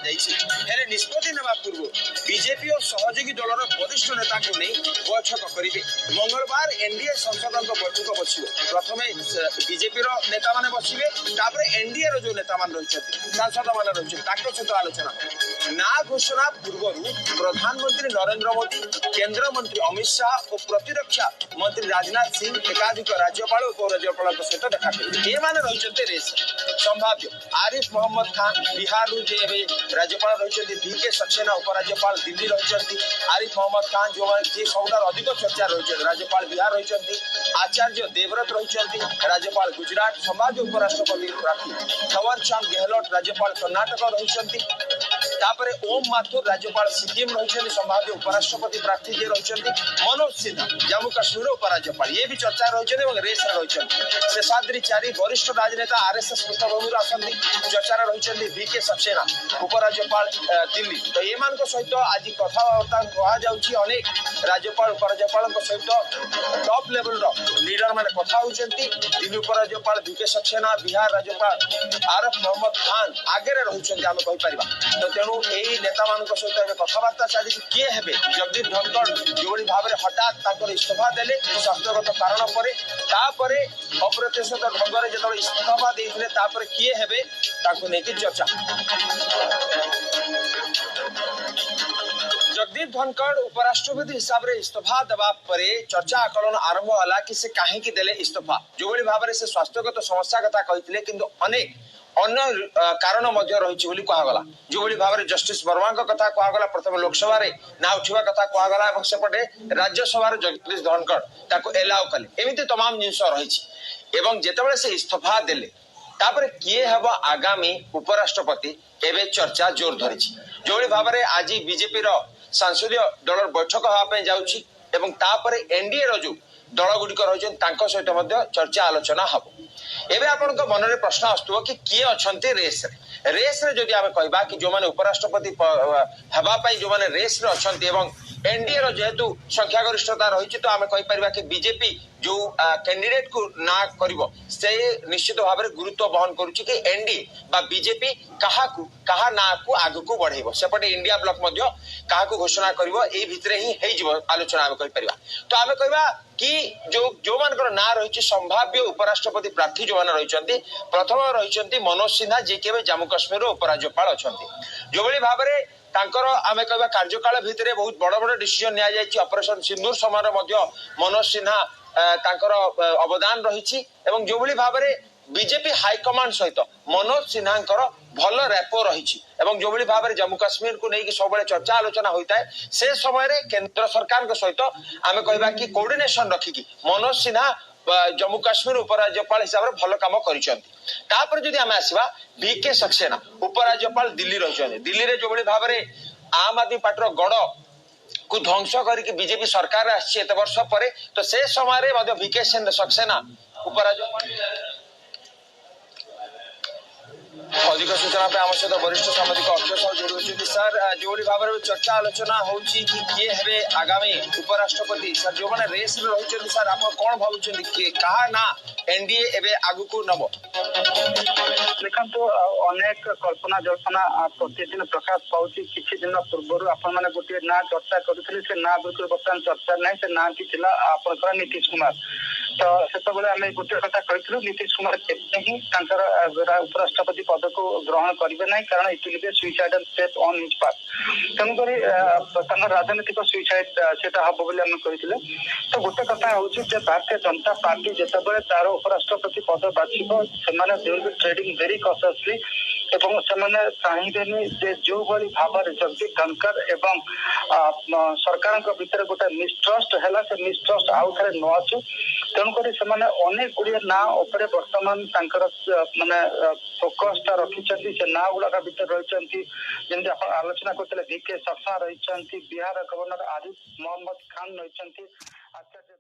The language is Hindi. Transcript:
हेले निष्पत्ति नेबा पूर्व बीजेपी और सहयोगी दलर वरिष्ठ नेता को नहीं बैठक करेंगे। मंगलवार एनडीए संसद बैठक बस प्रथम बीजेपी नेता मैंने बसवे एनडीए जो नेता मान रही सांसद मैंने रही सहित आलोचना ना घोषणा पूर्व प्रधानमंत्री नरेंद्र मोदी केंद्र मंत्री अमित शाह और प्रतिरक्षा मंत्री राजनाथ सिंह एकाधिक राज्यपाल और उपराज्यपाल सहित देखा करेंगे। रही रेस संभाव्य आरिफ मोहम्मद खान बिहार राज्यपाल रही VK सक्सेना उपराज्यपाल दिल्ली रही आरिफ मोहम्मद खान जो सबुठार अधिक चर्चा रही राज्यपाल बिहार रही आचार्य देवव्रत रही राज्यपाल गुजरात संभाव्य उपराष्ट्रपति प्रार्थी थावर चंद गहलोत राज्यपाल कर्नाटक रही ओम माथुर राज्यपाल सिक्किम रही संभाव्य उपराष्ट्रपति प्रार्थी जी रही मनोज सिन्हा जम्मू काश्मीर उपराज्यपाल ये भी चर्चा रही रेस रही शेषाद्री वरिष्ठ राजनेता RSS पृष्ठभूमि आसती चर्चा रही VK सक्सेना उपराज्यपाल दिल्ली तो ये सहित आज कथबार्ता कहुक राज्यपाल उपराज्यपाल सहित टॉप लेवल लीडर मैंने कथा होती दिल्ली उपराज्यपाल VK सक्सेना बिहार राज्यपाल आरिफ मोहम्मद खान आगे रही आम कहीपर तो तेणु यही नेता मान सहित कथबार्ता चली किए हेबे जगदीप धनखड़ जो भाव में हठात इस्तीफा देले स्वास्थ्यगत कारण पर अप्रत्याशित ढंग से जो इस्तीफा देते किए हेबे नहीं चर्चा। जगदीप धनखड़ उपराष्ट्रपति हिसाब से इस्तीफा देवा परे चर्चा आकलन आरंभ होला कि से काहे की देले इस्तीफा जो भाव में से स्वास्थ्यगत समस्या कथा कहते किंतु अनेक अन्य कारण रही कहगला जो भाव में जस्टिस वर्मा कथा कहगला प्रथम लोकसभा ना उठा कथा कहगला सेपटे राज्यसभा जगदीप धनखड़ एलाउ कले एमती तमाम जिन रही जिते से इस्तीफा देले तापर किए हेब आगामी उपराष्ट्रपति एवं चर्चा जोर धरी जो भाव में आज बीजेपी सांसदीय दल बैठक हाँपाई जाऊँगी एनडीए जो दल गुड़िक रही सहित चर्चा आलोचना हम एवं आपण मन में प्रश्न आसुव कि किए अच्छा रेस रे जदि आम कह कि जो मैंने उपराष्ट्रपति हाँपाई जो मैंने रेस रे अच्छा एनडीए जेहेतु संख्यागरिष्ठता रही तो आम कहीपर कि बीजेपी जो कैंडिडेट को ना करिवो से निश्चित भाव में गुरुत्व बहन करुच्ची कि एनडीए बा बीजेपी कहा ना को आग को बढ़ेबो सेपटे इंडिया ब्लॉक मध्य कहा को घोषणा करिवो ए भितरे ही हेजिवो आलोचना आम कहीपर तो आम कहवा कि जो मानकर ना रही संभाव्य उपराष्ट्रपति प्रार्थी जो मैंने रही प्रथम रही मनोज सिन्हा जी के जम्मू काश्मीर उपराज्यपाल अच्छा जो भाव में तांकर आमे कहबा कार्यकाल भितरे बहुत बड़ बड़ डिसीजन निया जायछि ऑपरेशन सिंदूर समय मनोज सिन्हा तांकर अवदान रही एवं जो भाव में बीजेपी हाईकमांड सहित मनोज सिन्हा भल रैपो रही जो भाव में जम्मू काश्मीर को लेकिन सब चर्चा आलोचना होता है से समय केंद्र सरकार सहित आम कहबा कि कोऑर्डिनेशन रखिकी मनोज सिन्हा जम्मू काश्मीर उपराज्यपाल हिसाब से भल कम कर आम आसवा VK सक्सेना उपराज्यपाल दिल्ली रही दिल्ली रे जो भाव में आम आदमी पार्टी गड़ को ध्वंस करके बीजेपी सरकार आते वर्ष पर तो से समय VK सक्सेना उपराज्यपाल अधिक सूचना पे आम सहित वरिष्ठ सामाजिक अक्षय साहू जोड़ी होती सर जो भाव में चर्चा आलोचना होची कि किए हेबे आगामी उपराष्ट्रपति सर जो मैंने रेस में रही सर आप कौन भावुं कहा ना एनडीए एवं आगु को नब देखो तो अनेक कल्पना जल्पना प्रतिदिन प्रकाश पाँच किसी दिन पूर्व आपण मैंने गोटे ना चर्चा करुले से ना बिल्कुल बर्तमान चर्चा ना से ना टी आपंकर नीतीश कुमार तो से आम गोटे कथा कहूँ नीतीश कुमार ही उपराष्ट्रपति पद को ग्रहण करेंगे ना कारण it will be suicidal step on his part तेणुक राजनीतिक सुइसाइड से हम बोली आम कहते तो गोटे कथा हूँ भारतीय जनता पार्टी जितेबाला तार उपराष्ट्रपति पद बाछिब से ट्रेडिंग वेरी कॉशियसली एवं से चाहिए जे जो भाई भाव में जगदीप धनखड़ एवं सरकार भितर गोटे मिसट्रस्ट है से मिसट्रस्ट आउ थे न आसू तेणुक अनेक गुड़िया ना बर्तमान माने फोकसटा रखी से ना गुड़ाक भितर रही जमी आलोचना करते VK सक्सेना रही बिहार गवर्नर आरिफ मोहम्मद खान रही आचार्य